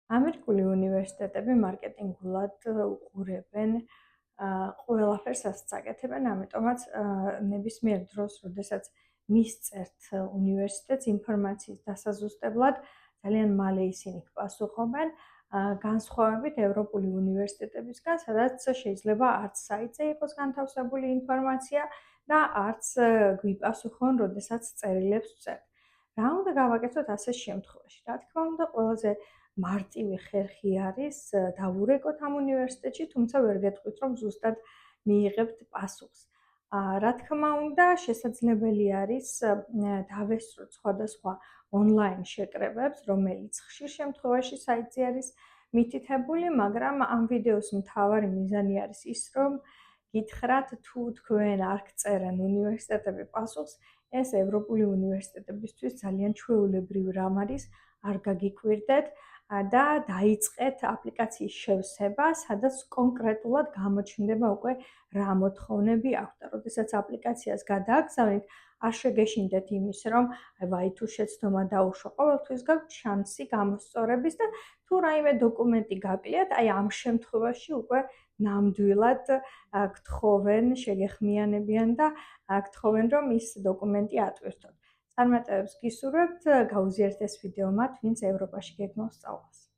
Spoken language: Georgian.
ამერიკული უნივერსიტეტები მარკეტინგულად უყურებენ ყველაფერს, რასაც აკეთებენ, ამიტომაც ნებისმიერ დროს, როდესაც მისწერთ უნივერსიტეტს ინფორმაციის დასაზუსტებლად, ძალიან მალე ისინი გპასუხობენ, განსხვავებით ევროპული უნივერსიტეტებისგან, სადაც შეიძლება არც საიტზე იყოს განთავსებული ინფორმაცია და არც გვიპასუხონ, როდესაც წერილებს ვწერთ. რა უნდა გავაკეთოთ ასეთ შემთხვევაში? რა თქმა უნდა, ყველაზე მარტივი ხერხი არის დავურეკოთ ამ უნივერსიტეტში, თუმცა ვერ გეტყვით, რომ ზუსტად მიიღებთ პასუხს. რა თქმა უნდა, შესაძლებელი არის დავესწროთ სხვადასხვა ონლაინ შეკრებებს, რომელიც ხშირ შემთხვევაში საიტზე არის მითითებული, მაგრამ ამ ვიდეოს მთავარი მიზანი არის ის, რომ გითხრათ, თუ თქვენ არ გწერენ უნივერსიტეტები პასუხს, ეს ევროპული უნივერსიტეტებისთვის ძალიან ჩვეულებრივ რამ არის, არ გაგიკვირდეთ და დაიწყეთ აპლიკაციის შევსება, სადაც კონკრეტულად გამოჩნდება უკვე რა მოთხოვნები აქვთ და როდესაც აპლიკაციას გადააგზავნით, არ შეგეშინდეთ იმის, რომ ვაი თუ შეცდომა დაუშვა, ყოველთვის გაქვთ შანსი გამოსწორების და თუ რაიმე დოკუმენტი გაკლიათ, აი ამ შემთხვევაში უკვე ნამდვილად გთხოვენ, შეგეხმიანებიან და გთხოვენ, რომ ის დოკუმენტი ატვირთოთ. წარმატებებს გისურვებთ, გაუზიარეთ ეს ვიდეო მათ, ვინც ევროპაში გეგმავს სწავლას.